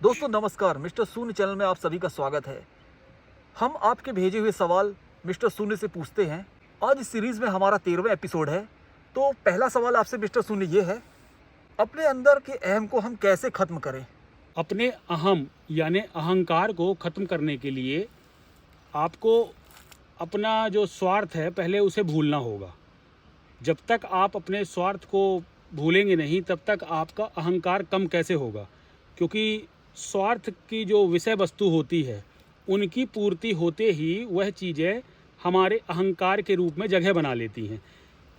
दोस्तों नमस्कार, मिस्टर शून्य चैनल में आप सभी का स्वागत है। हम आपके भेजे हुए सवाल मिस्टर शून्य से पूछते हैं। आज इस सीरीज़ में हमारा 13वां एपिसोड है। तो पहला सवाल आपसे मिस्टर शून्य ये है, अपने अंदर के अहम को हम कैसे ख़त्म करें? अपने अहम यानी अहंकार को ख़त्म करने के लिए आपको अपना जो स्वार्थ है पहले उसे भूलना होगा। जब तक आप अपने स्वार्थ को भूलेंगे नहीं तब तक आपका अहंकार कम कैसे होगा, क्योंकि स्वार्थ की जो विषय वस्तु होती है उनकी पूर्ति होते ही वह चीज़ें हमारे अहंकार के रूप में जगह बना लेती हैं।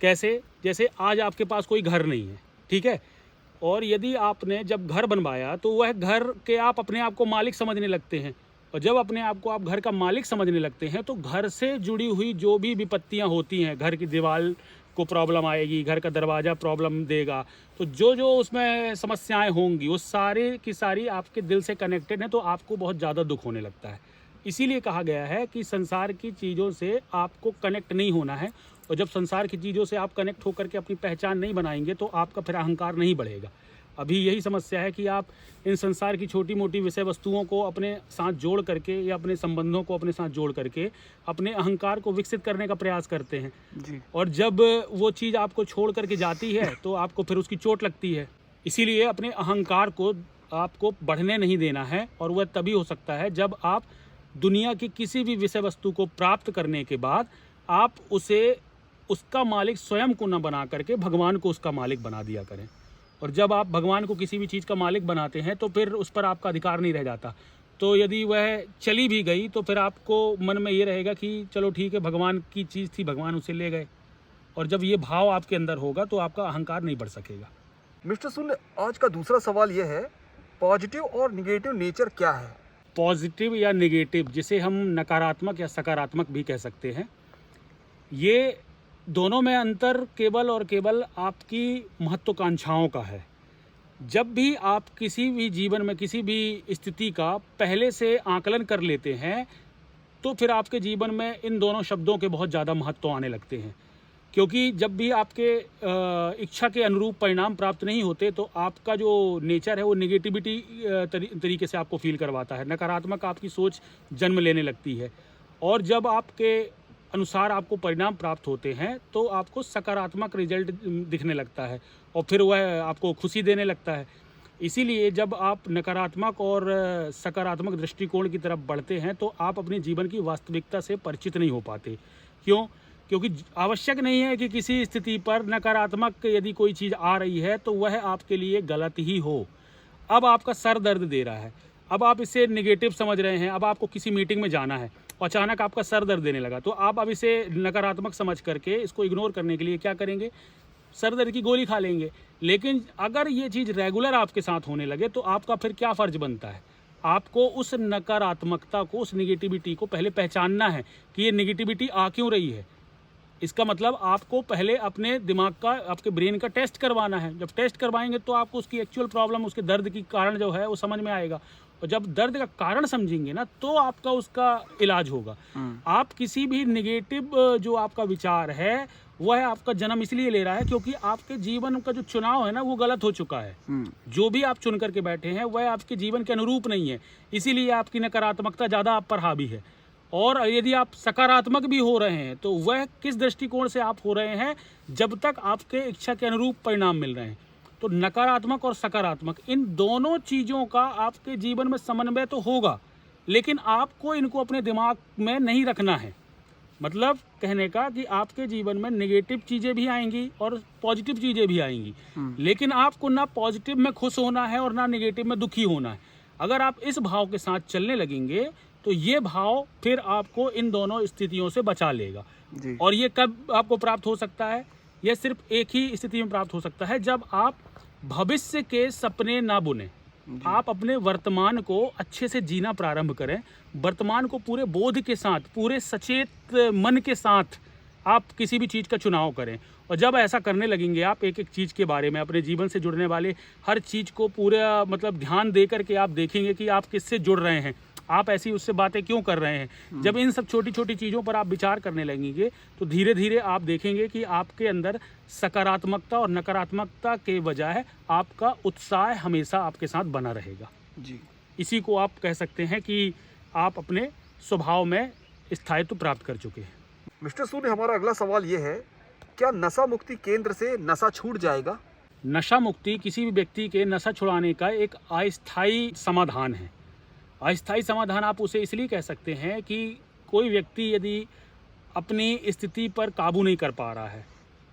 कैसे? जैसे आज आपके पास कोई घर नहीं है, ठीक है, और यदि आपने जब घर बनवाया तो वह घर के आप अपने आप को मालिक समझने लगते हैं, और जब अपने आप को आप घर का मालिक समझने लगते हैं तो घर से जुड़ी हुई जो भी विपत्तियां होती हैं, घर की दीवार को प्रॉब्लम आएगी, घर का दरवाज़ा प्रॉब्लम देगा, तो जो जो उसमें समस्याएं होंगी वो सारी की सारी आपके दिल से कनेक्टेड हैं, तो आपको बहुत ज़्यादा दुख होने लगता है। इसीलिए कहा गया है कि संसार की चीज़ों से आपको कनेक्ट नहीं होना है, और जब संसार की चीज़ों से आप कनेक्ट होकर के अपनी पहचान नहीं बनाएंगे तो आपका फिर अहंकार नहीं बढ़ेगा। अभी यही समस्या है कि आप इन संसार की छोटी मोटी विषय वस्तुओं को अपने साथ जोड़ करके या अपने संबंधों को अपने साथ जोड़ करके अपने अहंकार को विकसित करने का प्रयास करते हैं जी। और जब वो चीज़ आपको छोड़ करके जाती है तो आपको फिर उसकी चोट लगती है। इसीलिए अपने अहंकार को आपको बढ़ने नहीं देना है, और वह तभी हो सकता है जब आप दुनिया की किसी भी विषय वस्तु को प्राप्त करने के बाद आप उसे उसका मालिक स्वयं को न बना करके भगवान को उसका मालिक बना दिया करें। और जब आप भगवान को किसी भी चीज़ का मालिक बनाते हैं तो फिर उस पर आपका अधिकार नहीं रह जाता। तो यदि वह चली भी गई तो फिर आपको मन में ये रहेगा कि चलो ठीक है, भगवान की चीज़ थी, भगवान उसे ले गए। और जब ये भाव आपके अंदर होगा तो आपका अहंकार नहीं बढ़ सकेगा। मिस्टर शून्य, आज का दूसरा सवाल ये है, पॉजिटिव और निगेटिव नेचर क्या है? पॉजिटिव या नेगेटिव, जिसे हम नकारात्मक या सकारात्मक भी कह सकते हैं, ये दोनों में अंतर केवल और केवल आपकी महत्वाकांक्षाओं का है। जब भी आप किसी भी जीवन में किसी भी स्थिति का पहले से आकलन कर लेते हैं तो फिर आपके जीवन में इन दोनों शब्दों के बहुत ज़्यादा महत्व आने लगते हैं, क्योंकि जब भी आपके इच्छा के अनुरूप परिणाम प्राप्त नहीं होते तो आपका जो नेचर है वो नेगेटिविटी तरीके से आपको फील करवाता है, नकारात्मक आपकी सोच जन्म लेने लगती है। और जब आपके अनुसार आपको परिणाम प्राप्त होते हैं तो आपको सकारात्मक रिजल्ट दिखने लगता है और फिर वह आपको खुशी देने लगता है। इसीलिए जब आप नकारात्मक और सकारात्मक दृष्टिकोण की तरफ बढ़ते हैं तो आप अपने जीवन की वास्तविकता से परिचित नहीं हो पाते। क्यों? क्योंकि आवश्यक नहीं है कि किसी स्थिति पर नकारात्मक यदि कोई चीज़ आ रही है तो वह आपके लिए गलत ही हो। अब आपका सर दर्द दे रहा है, अब आप इसे नेगेटिव समझ रहे हैं, अब आपको किसी मीटिंग में जाना है, अचानक आपका सर दर्द देने लगा, तो आप अब इसे नकारात्मक समझ करके इसको इग्नोर करने के लिए क्या करेंगे? सर दर्द की गोली खा लेंगे। लेकिन अगर ये चीज़ रेगुलर आपके साथ होने लगे तो आपका फिर क्या फ़र्ज बनता है? आपको उस नकारात्मकता को, उस नेगेटिविटी को पहले पहचानना है कि ये नेगेटिविटी आ क्यों रही है। इसका मतलब आपको पहले अपने दिमाग का, आपके ब्रेन का टेस्ट करवाना है। जब टेस्ट करवाएंगे तो आपको उसकी एक्चुअल प्रॉब्लम, उसके दर्द की कारण जो है वो समझ में आएगा, और जब दर्द का कारण समझेंगे ना तो आपका उसका इलाज होगा। आप किसी भी निगेटिव जो आपका विचार है वह आपका जन्म इसलिए ले रहा है क्योंकि आपके जीवन का जो चुनाव है ना वो गलत हो चुका है। जो भी आप चुन करके बैठे हैं वह आपके जीवन के अनुरूप नहीं है, इसीलिए आपकी नकारात्मकता ज़्यादा आप पर हावी है। और यदि आप सकारात्मक भी हो रहे हैं तो वह किस दृष्टिकोण से आप हो रहे हैं? जब तक आपके इच्छा के अनुरूप परिणाम मिल रहे हैं। तो नकारात्मक और सकारात्मक इन दोनों चीज़ों का आपके जीवन में समन्वय तो होगा, लेकिन आपको इनको अपने दिमाग में नहीं रखना है। मतलब कहने का कि आपके जीवन में नेगेटिव चीज़ें भी आएंगी और पॉजिटिव चीज़ें भी आएंगी, लेकिन आपको ना पॉजिटिव में खुश होना है और ना नेगेटिव में दुखी होना है। अगर आप इस भाव के साथ चलने लगेंगे तो ये भाव फिर आपको इन दोनों स्थितियों से बचा लेगा जी। और ये कब आपको प्राप्त हो सकता है? यह सिर्फ एक ही स्थिति में प्राप्त हो सकता है, जब आप भविष्य के सपने ना बुने, आप अपने वर्तमान को अच्छे से जीना प्रारंभ करें। वर्तमान को पूरे बोध के साथ, पूरे सचेत मन के साथ आप किसी भी चीज़ का चुनाव करें। और जब ऐसा करने लगेंगे आप एक एक चीज़ के बारे में, अपने जीवन से जुड़ने वाले हर चीज़ को पूरा मतलब ध्यान दे करके आप देखेंगे कि आप किससे जुड़ रहे हैं, आप ऐसी उससे बातें क्यों कर रहे हैं। जब इन सब छोटी छोटी चीज़ों पर आप विचार करने लगेंगे तो धीरे धीरे आप देखेंगे कि आपके अंदर सकारात्मकता और नकारात्मकता के बजाय आपका उत्साह हमेशा आपके साथ बना रहेगा। जी। इसी को आप कह सकते हैं कि आप अपने स्वभाव में स्थायित्व प्राप्त कर चुके हैं। मिस्टर सूर्य, हमारा अगला सवाल ये है, क्या नशा मुक्ति केंद्र से नशा छूट जाएगा? नशा मुक्ति किसी भी व्यक्ति के नशा छुड़ाने का एक अस्थायी समाधान है। अस्थायी समाधान आप उसे इसलिए कह सकते हैं कि कोई व्यक्ति यदि अपनी स्थिति पर काबू नहीं कर पा रहा है,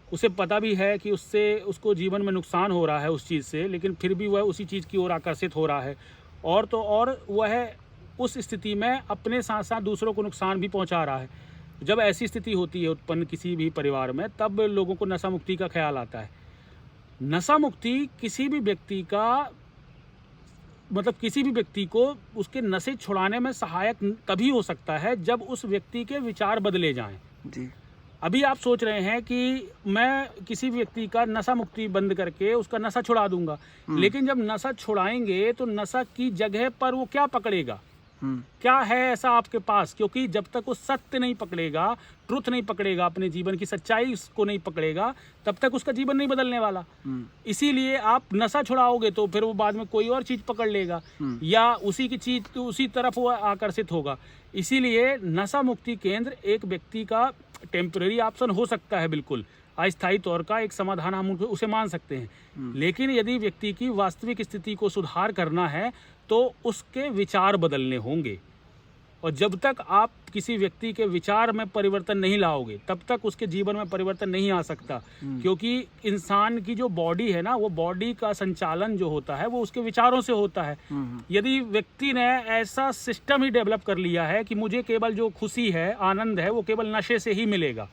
उसे पता भी है कि उससे उसको जीवन में नुकसान हो रहा है उस चीज़ से, लेकिन फिर भी वह उसी चीज़ की ओर आकर्षित हो रहा है, और तो और वह उस स्थिति में अपने साथ साथ दूसरों को नुकसान भी पहुंचा रहा है। जब ऐसी स्थिति होती है उत्पन्न किसी भी परिवार में, तब लोगों को नशा मुक्ति का ख्याल आता है। नशा मुक्ति किसी भी व्यक्ति का मतलब किसी भी व्यक्ति को उसके नशे छुड़ाने में सहायक तभी हो सकता है जब उस व्यक्ति के विचार बदले जाएं। जी। अभी आप सोच रहे हैं कि मैं किसी व्यक्ति का नशा मुक्ति बंद करके उसका नशा छुड़ा दूंगा, लेकिन जब नशा छुड़ाएंगे तो नशा की जगह पर वो क्या पकड़ेगा, क्या है ऐसा आपके पास? क्योंकि जब तक वो सत्य नहीं पकड़ेगा, ट्रुथ नहीं पकड़ेगा, अपने जीवन की सच्चाई को नहीं पकड़ेगा, तब तक उसका जीवन नहीं बदलने वाला। इसीलिए आप नशा छुड़ाओगे तो फिर वो बाद में कोई और चीज पकड़ लेगा या उसी की चीज उसी तरफ वो आकर्षित होगा। इसीलिए नशा मुक्ति केंद्र एक व्यक्ति का टेम्पररी ऑप्शन हो सकता है, बिल्कुल अस्थायी तौर का एक समाधान हम उसे मान सकते हैं। लेकिन यदि व्यक्ति की वास्तविक स्थिति को सुधार करना है तो उसके विचार बदलने होंगे, और जब तक आप किसी व्यक्ति के विचार में परिवर्तन नहीं लाओगे तब तक उसके जीवन में परिवर्तन नहीं आ सकता। क्योंकि इंसान की जो बॉडी है ना, वो बॉडी का संचालन जो होता है वो उसके विचारों से होता है। यदि व्यक्ति ने ऐसा सिस्टम ही डेवलप कर लिया है कि मुझे केवल जो खुशी है, आनंद है, वो केवल नशे से ही मिलेगा,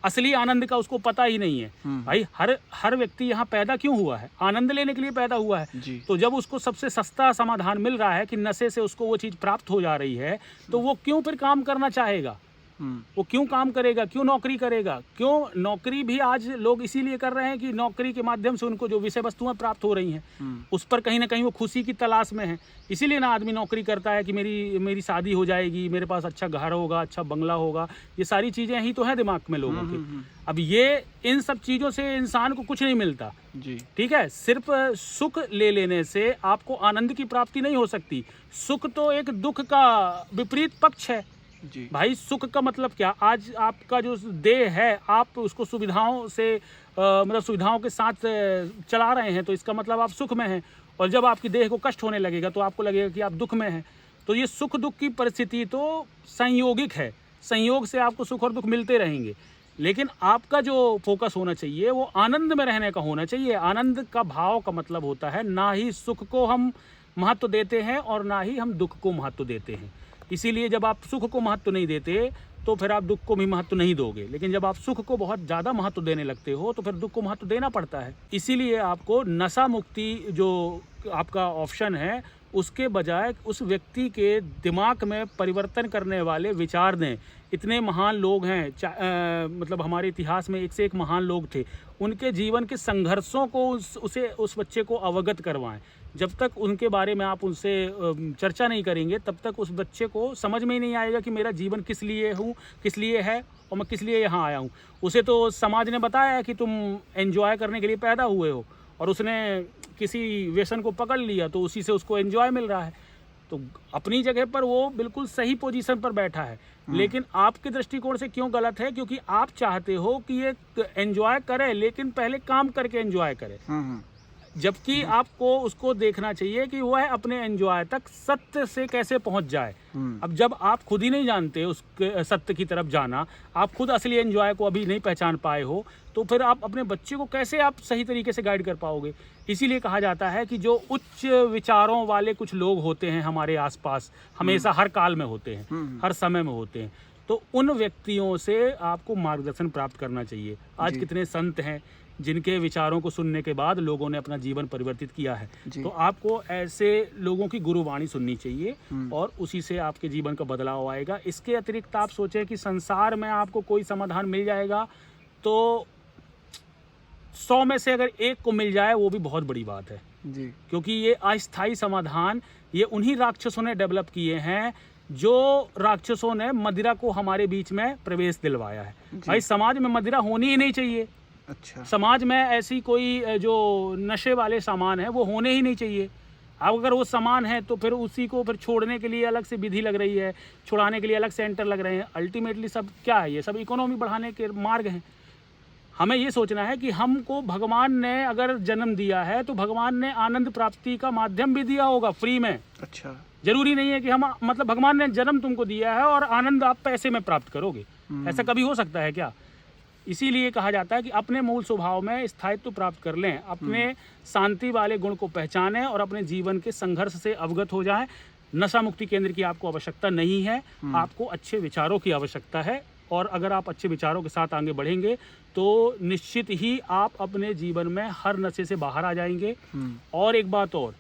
असली आनंद का उसको पता ही नहीं है। भाई हर व्यक्ति यहाँ पैदा क्यों हुआ है? आनंद लेने के लिए पैदा हुआ है। तो जब उसको सबसे सस्ता समाधान मिल रहा है कि नशे से उसको वो चीज़ प्राप्त हो जा रही है, तो वो क्यों फिर काम करना चाहेगा? वो क्यों काम करेगा? क्यों नौकरी करेगा? क्यों नौकरी भी आज लोग इसीलिए कर रहे हैं कि नौकरी के माध्यम से उनको जो विषय वस्तुएं प्राप्त हो रही हैं उस पर कहीं ना कहीं वो खुशी की तलाश में है। इसीलिए ना आदमी नौकरी करता है कि मेरी शादी हो जाएगी, मेरे पास अच्छा घर होगा, अच्छा बंगला होगा। ये सारी चीज़ें ही तो हैं दिमाग में लोगों के। अब ये इन सब चीज़ों से इंसान को कुछ नहीं मिलता जी, ठीक है। सिर्फ सुख ले लेने से आपको आनंद की प्राप्ति नहीं हो सकती। सुख तो एक दुख का विपरीत पक्ष है जी। भाई सुख का मतलब क्या? आज आपका जो देह है आप उसको सुविधाओं से मतलब सुविधाओं के साथ चला रहे हैं, तो इसका मतलब आप सुख में हैं। और जब आपकी देह को कष्ट होने लगेगा तो आपको लगेगा कि आप दुख में हैं। तो ये सुख दुख की परिस्थिति तो संयोगिक है, संयोग से आपको सुख और दुख मिलते रहेंगे। लेकिन आपका जो फोकस होना चाहिए वो आनंद में रहने का होना चाहिए। आनंद का भाव का मतलब होता है ना ही सुख को हम महत्व देते हैं और ना ही हम दुख को महत्व देते हैं। इसीलिए जब आप सुख को महत्व नहीं देते तो फिर आप दुख को भी महत्व नहीं दोगे, लेकिन जब आप सुख को बहुत ज़्यादा महत्व देने लगते हो तो फिर दुख को महत्व देना पड़ता है। इसीलिए आपको नशा मुक्ति जो आपका ऑप्शन है उसके बजाय उस व्यक्ति के दिमाग में परिवर्तन करने वाले विचार दें। इतने महान लोग हैं, मतलब हमारे इतिहास में एक से एक महान लोग थे, उनके जीवन के संघर्षों को उस बच्चे को अवगत करवाएं। जब तक उनके बारे में आप उनसे चर्चा नहीं करेंगे तब तक उस बच्चे को समझ में ही नहीं आएगा कि मेरा जीवन किस लिए है और मैं किस लिए यहाँ आया हूँ। उसे तो समाज ने बताया है कि तुम एंजॉय करने के लिए पैदा हुए हो, और उसने किसी व्यसन को पकड़ लिया तो उसी से उसको एंजॉय मिल रहा है। तो अपनी जगह पर वो बिल्कुल सही पोजीशन पर बैठा है, लेकिन आपके दृष्टिकोण से क्यों गलत है? क्योंकि आप चाहते हो कि ये एंजॉय करे लेकिन पहले काम करके एंजॉय करे, जबकि आपको उसको देखना चाहिए कि वह अपने एंजॉय तक सत्य से कैसे पहुंच जाए। अब जब आप खुद ही नहीं जानते उस सत्य की तरफ जाना, आप खुद असली एंजॉय को अभी नहीं पहचान पाए हो, तो फिर आप अपने बच्चे को कैसे आप सही तरीके से गाइड कर पाओगे? इसीलिए कहा जाता है कि जो उच्च विचारों वाले कुछ लोग होते हैं हमारे आसपास, हमेशा हर काल में होते हैं, हर समय में होते हैं, तो उन व्यक्तियों से आपको मार्गदर्शन प्राप्त करना चाहिए। आज कितने संत हैं जिनके विचारों को सुनने के बाद लोगों ने अपना जीवन परिवर्तित किया है। तो आपको ऐसे लोगों की गुरुवाणी सुननी चाहिए और उसी से आपके जीवन का बदलाव आएगा। इसके अतिरिक्त आप सोचें कि संसार में आपको कोई समाधान मिल जाएगा तो 100 में से अगर एक को मिल जाए वो भी बहुत बड़ी बात है जी। क्योंकि ये अस्थायी समाधान ये उन्हीं राक्षसों ने डेवलप किए हैं जो राक्षसों ने मदिरा को हमारे बीच में प्रवेश दिलवाया है। भाई समाज में मदिरा होनी ही नहीं चाहिए। अच्छा। समाज में ऐसी कोई जो नशे वाले सामान है वो होने ही नहीं चाहिए। अब अगर वो समान है तो फिर उसी को फिर छोड़ने के लिए अलग से विधि लग रही है, छुड़ाने के लिए अलग सेंटर लग रहे हैं। अल्टीमेटली सब क्या है, ये सब इकोनॉमी बढ़ाने के मार्ग हैं। हमें ये सोचना है कि हमको भगवान ने अगर जन्म दिया है तो भगवान ने आनंद प्राप्ति का माध्यम भी दिया होगा फ्री में। अच्छा। जरूरी नहीं है कि हम मतलब भगवान ने जन्म तुमको दिया है और आनंद आप पैसे में प्राप्त करोगे, ऐसा कभी हो सकता है क्या? इसीलिए कहा जाता है कि अपने मूल स्वभाव में स्थायित्व प्राप्त कर लें, अपने शांति वाले गुण को पहचानें और अपने जीवन के संघर्ष से अवगत हो जाएं। नशा मुक्ति केंद्र की आपको आवश्यकता नहीं है, आपको अच्छे विचारों की आवश्यकता है। और अगर आप अच्छे विचारों के साथ आगे बढ़ेंगे तो निश्चित ही आप अपने जीवन में हर नशे से बाहर आ जाएंगे। और एक बात और,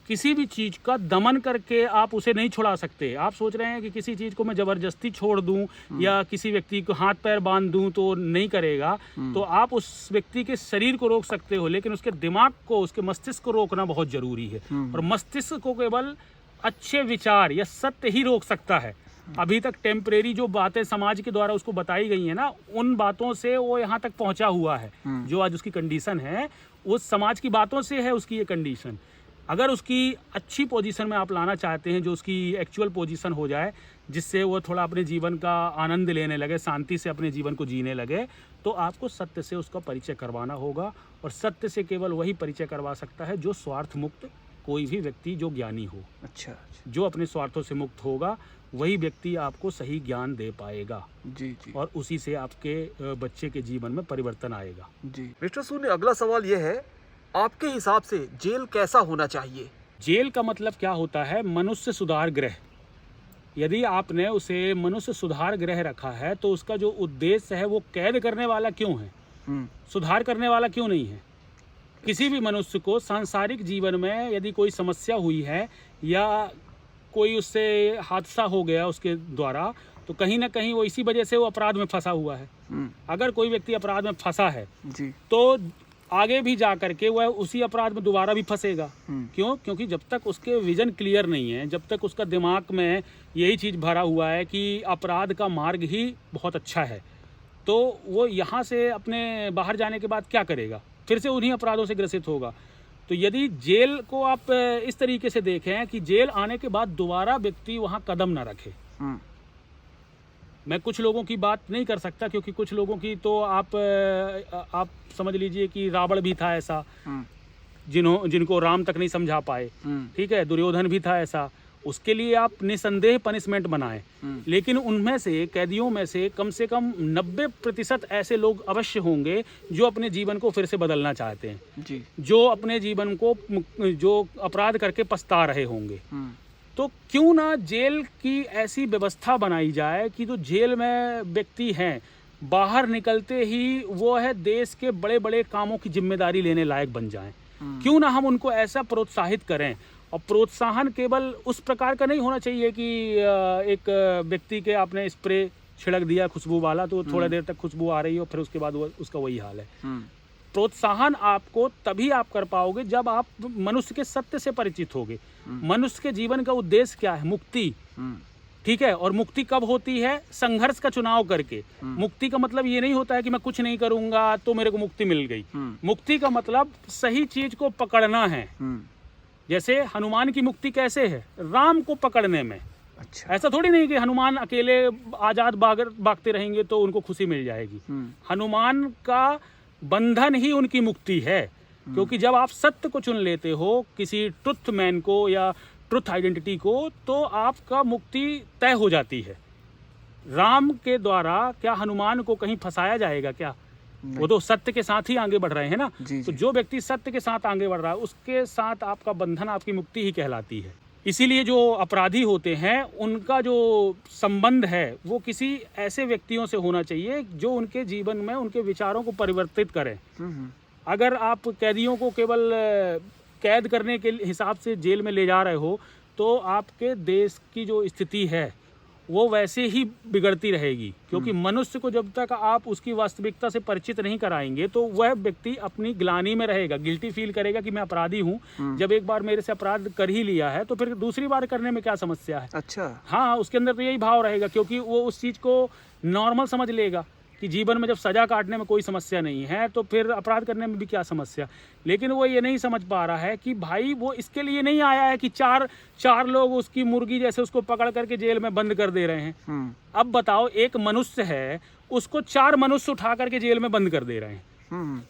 किसी भी चीज़ का दमन करके आप उसे नहीं छुड़ा सकते। आप सोच रहे हैं कि किसी चीज़ को मैं ज़बरदस्ती छोड़ दूं या किसी व्यक्ति को हाथ पैर बांध दूं तो नहीं करेगा, तो आप उस व्यक्ति के शरीर को रोक सकते हो, लेकिन उसके दिमाग को, उसके मस्तिष्क को रोकना बहुत ज़रूरी है। और मस्तिष्क को केवल अच्छे विचार या सत्य ही रोक सकता है। अभी तक टेम्परेरी जो बातें समाज के द्वारा उसको बताई गई है ना, उन बातों से वो यहाँ तक पहुँचा हुआ है। जो आज उसकी कंडीशन है, उस समाज की बातों से है उसकी ये कंडीशन। अगर उसकी अच्छी पोजीशन में आप लाना चाहते हैं, जो उसकी एक्चुअल पोजीशन हो जाए, जिससे वो थोड़ा अपने जीवन का आनंद लेने लगे, शांति से अपने जीवन को जीने लगे, तो आपको सत्य से उसका परिचय करवाना होगा। और सत्य से केवल वही परिचय करवा सकता है जो स्वार्थ मुक्त कोई भी व्यक्ति, जो ज्ञानी हो। अच्छा। जो अपने स्वार्थों से मुक्त होगा वही व्यक्ति आपको सही ज्ञान दे पाएगा। जी। और उसी से आपके बच्चे के जीवन में परिवर्तन आएगा। जी मिस्टर शून्य, अगला सवाल यह है, आपके हिसाब से जेल कैसा होना चाहिए? जेल का मतलब क्या होता है? मनुष्य सुधार गृह। यदि आपने उसे मनुष्य सुधार गृह रखा है तो उसका जो उद्देश्य है वो कैद करने वाला क्यों है, सुधार करने वाला क्यों नहीं है? किसी भी मनुष्य को सांसारिक जीवन में यदि कोई समस्या हुई है या कोई उससे हादसा हो गया उसके द्वारा, तो कहीं ना कहीं वो इसी वजह से वो अपराध में फंसा हुआ है। अगर कोई व्यक्ति अपराध में फंसा है जी, तो आगे भी जा करके वह उसी अपराध में दोबारा भी फंसेगा। क्यों? क्योंकि जब तक उसके विजन क्लियर नहीं है, जब तक उसका दिमाग में यही चीज़ भरा हुआ है कि अपराध का मार्ग ही बहुत अच्छा है, तो वो यहाँ से अपने बाहर जाने के बाद क्या करेगा? फिर से उन्हीं अपराधों से ग्रसित होगा। तो यदि जेल को आप इस तरीके से देखें कि जेल आने के बाद दोबारा व्यक्ति वहाँ कदम ना रखे। मैं कुछ लोगों की बात नहीं कर सकता, क्योंकि कुछ लोगों की तो आप समझ लीजिए कि रावण भी था ऐसा, जिनको राम तक नहीं समझा पाए। ठीक है, दुर्योधन भी था ऐसा। उसके लिए आप निसंदेह पनिशमेंट बनाएं, लेकिन उनमें से कैदियों में से कम 90% ऐसे लोग अवश्य होंगे जो अपने जीवन को फिर से बदलना चाहते हैं जी, जो अपने जीवन को जो अपराध करके पछता रहे होंगे। तो क्यों ना जेल की ऐसी व्यवस्था बनाई जाए कि जो जेल में व्यक्ति हैं, बाहर निकलते ही वो है देश के बड़े बड़े कामों की जिम्मेदारी लेने लायक बन जाएं। क्यों ना हम उनको ऐसा प्रोत्साहित करें। और प्रोत्साहन केवल उस प्रकार का नहीं होना चाहिए कि एक व्यक्ति के आपने स्प्रे छिड़क दिया खुशबू वाला, तो थोड़ा देर तक खुशबू आ रही हो, फिर उसके बाद उसका वही हाल है। प्रोत्साहन आपको तभी आप कर पाओगे जब आप मनुष्य के सत्य से परिचित होगे। मनुष्य के जीवन का उद्देश्य क्या है? मुक्ति। ठीक है, और मुक्ति कब होती है? संघर्ष का चुनाव करके। मुक्ति का मतलब ये नहीं होता है कि मैं कुछ नहीं करूंगा तो मेरे को मुक्ति मिल गई। मुक्ति का मतलब सही चीज को पकड़ना है। जैसे हनुमान की मुक्ति कैसे है? राम को पकड़ने में। अच्छा। ऐसा थोड़ी नहीं कि हनुमान अकेले आजाद भागते रहेंगे तो उनको खुशी मिल जाएगी। हनुमान का बंधन ही उनकी मुक्ति है, क्योंकि जब आप सत्य को चुन लेते हो, किसी ट्रुथ मैन को या ट्रुथ आइडेंटिटी को, तो आपका मुक्ति तय हो जाती है। राम के द्वारा क्या हनुमान को कहीं फंसाया जाएगा क्या? वो तो सत्य के साथ ही आगे बढ़ रहे हैं ना। तो जो व्यक्ति सत्य के साथ आगे बढ़ रहा है, उसके साथ आपका बंधन, आपकी मुक्ति ही कहलाती है। इसीलिए जो अपराधी होते हैं उनका जो संबंध है वो किसी ऐसे व्यक्तियों से होना चाहिए जो उनके जीवन में उनके विचारों को परिवर्तित करें। अगर आप कैदियों को केवल कैद करने के हिसाब से जेल में ले जा रहे हो, तो आपके देश की जो स्थिति है वो वैसे ही बिगड़ती रहेगी। क्योंकि मनुष्य को जब तक आप उसकी वास्तविकता से परिचित नहीं कराएंगे तो वह व्यक्ति अपनी ग्लानि में रहेगा, गिल्टी फील करेगा कि मैं अपराधी हूँ। जब एक बार मेरे से अपराध कर ही लिया है तो फिर दूसरी बार करने में क्या समस्या है? अच्छा। हाँ, उसके अंदर तो यही भाव रहेगा, क्योंकि वो उस चीज़ को नॉर्मल समझ लेगा कि जीवन में जब सज़ा काटने में कोई समस्या नहीं है तो फिर अपराध करने में भी क्या समस्या। लेकिन वो ये नहीं समझ पा रहा है कि भाई वो इसके लिए नहीं आया है कि चार लोग उसकी मुर्गी जैसे उसको पकड़ करके जेल में बंद कर दे रहे हैं। अब बताओ, एक मनुष्य है, उसको 4 मनुष्य उठा करके जेल में बंद कर दे रहे हैं।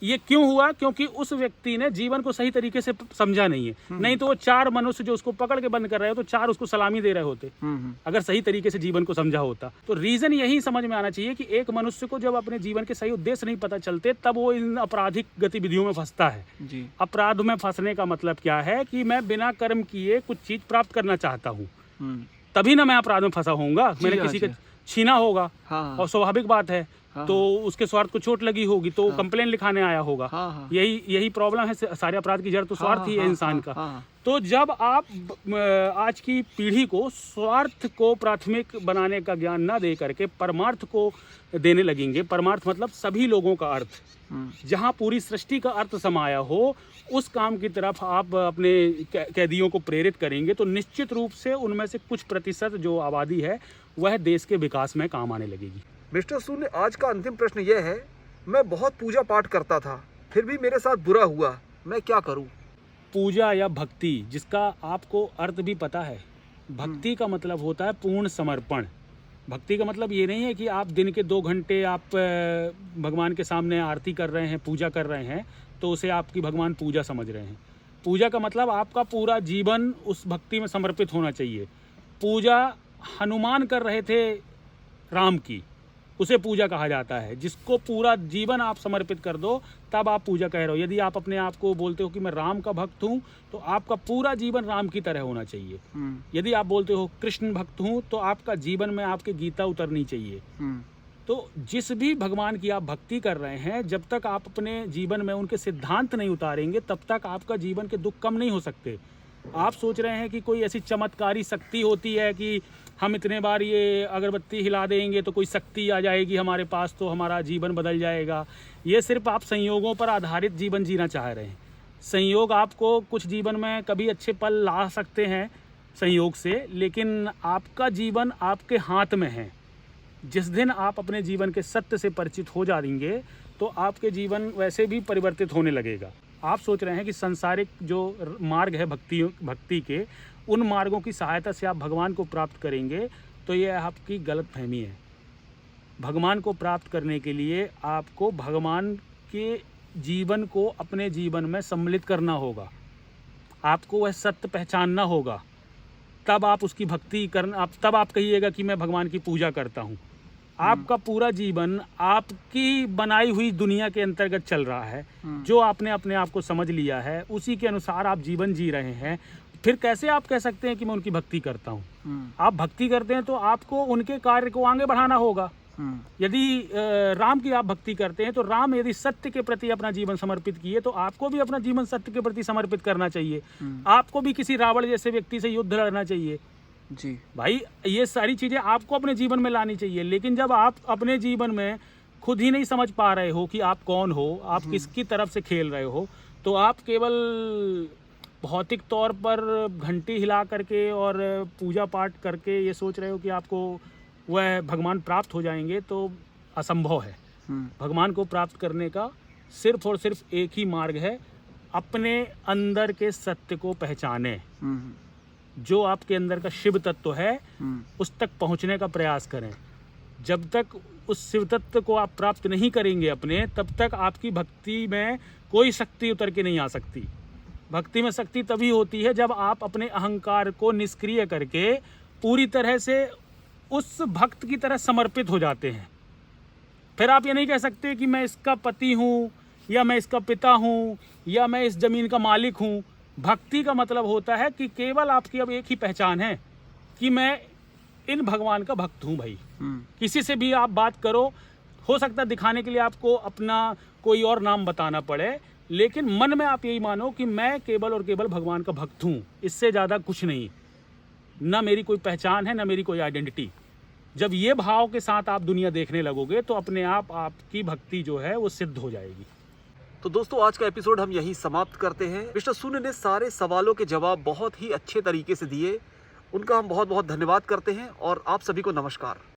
ये क्यों हुआ? क्योंकि उस व्यक्ति ने जीवन को सही तरीके से समझा नहीं है। नहीं तो वो 4 मनुष्य जो उसको पकड़ के बंद कर रहे हो तो 4 उसको सलामी दे रहे होते, अगर सही तरीके से जीवन को समझा होता। तो रीजन यही समझ में आना चाहिए कि एक मनुष्य को जब अपने जीवन के सही उद्देश्य नहीं पता चलते तब वो इन आपराधिक गतिविधियों में फंसता है जी। अपराध में फंसने का मतलब क्या है कि मैं बिना कर्म किए कुछ चीज प्राप्त करना चाहता हूँ, तभी ना मैं अपराध में फंसा होऊंगा। मैंने किसी का छीना होगा और स्वाभाविक बात है, तो उसके स्वार्थ को चोट लगी होगी तो कंप्लेन लिखाने आया होगा। यही प्रॉब्लम है, सारे अपराध की जड़ तो स्वार्थ ही है इंसान का। तो जब आप आज की पीढ़ी को स्वार्थ को प्राथमिक बनाने का ज्ञान ना दे करके परमार्थ को देने लगेंगे, परमार्थ मतलब सभी लोगों का अर्थ, जहाँ पूरी सृष्टि का अर्थ समाया हो, उस काम की तरफ आप अपने कैदियों को प्रेरित करेंगे तो निश्चित रूप से उनमें से कुछ प्रतिशत जो आबादी है वह देश के विकास में काम आने लगेगी। मिस्टर शून्य, आज का अंतिम प्रश्न यह है, मैं बहुत पूजा पाठ करता था, फिर भी मेरे साथ बुरा हुआ, मैं क्या करूं? पूजा या भक्ति, जिसका आपको अर्थ भी पता है, भक्ति का मतलब होता है पूर्ण समर्पण। भक्ति का मतलब ये नहीं है कि आप दिन के 2 घंटे आप भगवान के सामने आरती कर रहे हैं, पूजा कर रहे हैं तो उसे आपकी भगवान पूजा समझ रहे हैं। पूजा का मतलब आपका पूरा जीवन उस भक्ति में समर्पित होना चाहिए। पूजा हनुमान कर रहे थे राम की, उसे पूजा कहा जाता है। जिसको पूरा जीवन आप समर्पित कर दो तब आप पूजा कह रहे हो। यदि आप अपने आप को बोलते हो कि मैं राम का भक्त हूँ तो आपका पूरा जीवन राम की तरह होना चाहिए। यदि आप बोलते हो कृष्ण भक्त हूँ तो आपका जीवन में आपके गीता उतरनी चाहिए। तो जिस भी भगवान की आप भक्ति कर रहे हैं, जब तक आप अपने जीवन में उनके सिद्धांत नहीं उतारेंगे तब तक आपका जीवन के दुख कम नहीं हो सकते। आप सोच रहे हैं कि कोई ऐसी चमत्कारी शक्ति होती है कि हम इतने बार ये अगरबत्ती हिला देंगे तो कोई शक्ति आ जाएगी हमारे पास तो हमारा जीवन बदल जाएगा। ये सिर्फ आप संयोगों पर आधारित जीवन जीना चाह रहे हैं। संयोग आपको कुछ जीवन में कभी अच्छे पल ला सकते हैं संयोग से, लेकिन आपका जीवन आपके हाथ में है। जिस दिन आप अपने जीवन के सत्य से परिचित हो जाएंगे तो आपके जीवन वैसे भी परिवर्तित होने लगेगा। आप सोच रहे हैं कि सांसारिक जो मार्ग है भक्ति के, उन मार्गों की सहायता से आप भगवान को प्राप्त करेंगे, तो ये आपकी गलतफहमी है। भगवान को प्राप्त करने के लिए आपको भगवान के जीवन को अपने जीवन में सम्मिलित करना होगा, आपको वह सत्य पहचानना होगा, तब आप उसकी भक्ति करना, तब आप कहिएगा कि मैं भगवान की पूजा करता हूँ। आपका पूरा जीवन आपकी बनाई हुई दुनिया के अंतर्गत चल रहा है, जो आपने अपने आप को समझ लिया है उसी के अनुसार आप जीवन जी रहे हैं। फिर कैसे आप कह सकते हैं कि मैं उनकी भक्ति करता हूँ? आप भक्ति करते हैं तो आपको उनके कार्य को आगे बढ़ाना होगा। यदि राम की आप भक्ति करते हैं तो राम यदि सत्य के प्रति अपना जीवन समर्पित किए तो आपको भी अपना जीवन सत्य के प्रति समर्पित करना चाहिए। आपको भी किसी रावण जैसे व्यक्ति से युद्ध लड़ना चाहिए जी भाई। ये सारी चीजें आपको अपने जीवन में लानी चाहिए। लेकिन जब आप अपने जीवन में खुद ही नहीं समझ पा रहे हो कि आप कौन हो, आप किसकी तरफ से खेल रहे हो, तो आप केवल भौतिक तौर पर घंटी हिला करके और पूजा पाठ करके ये सोच रहे हो कि आपको वह भगवान प्राप्त हो जाएंगे, तो असंभव है। भगवान को प्राप्त करने का सिर्फ और सिर्फ एक ही मार्ग है, अपने अंदर के सत्य को पहचाने। जो आपके अंदर का शिव तत्व है उस तक पहुंचने का प्रयास करें। जब तक उस शिव तत्व को आप प्राप्त नहीं करेंगे अपने, तब तक आपकी भक्ति में कोई शक्ति उतर के नहीं आ सकती। भक्ति में शक्ति तभी होती है जब आप अपने अहंकार को निष्क्रिय करके पूरी तरह से उस भक्त की तरह समर्पित हो जाते हैं। फिर आप ये नहीं कह सकते कि मैं इसका पति हूँ या मैं इसका पिता हूँ या मैं इस जमीन का मालिक हूँ। भक्ति का मतलब होता है कि केवल आपकी अब एक ही पहचान है कि मैं इन भगवान का भक्त हूँ भाई। किसी से भी आप बात करो, हो सकता है दिखाने के लिए आपको अपना कोई और नाम बताना पड़े, लेकिन मन में आप यही मानो कि मैं केवल और केवल भगवान का भक्त हूँ, इससे ज़्यादा कुछ नहीं। ना मेरी कोई पहचान है, ना मेरी कोई आइडेंटिटी। जब ये भाव के साथ आप दुनिया देखने लगोगे तो अपने आप आपकी भक्ति जो है वो सिद्ध हो जाएगी। तो दोस्तों, आज का एपिसोड हम यही समाप्त करते हैं। मिस्टर शून्य ने सारे सवालों के जवाब बहुत ही अच्छे तरीके से दिए, उनका हम बहुत बहुत धन्यवाद करते हैं और आप सभी को नमस्कार।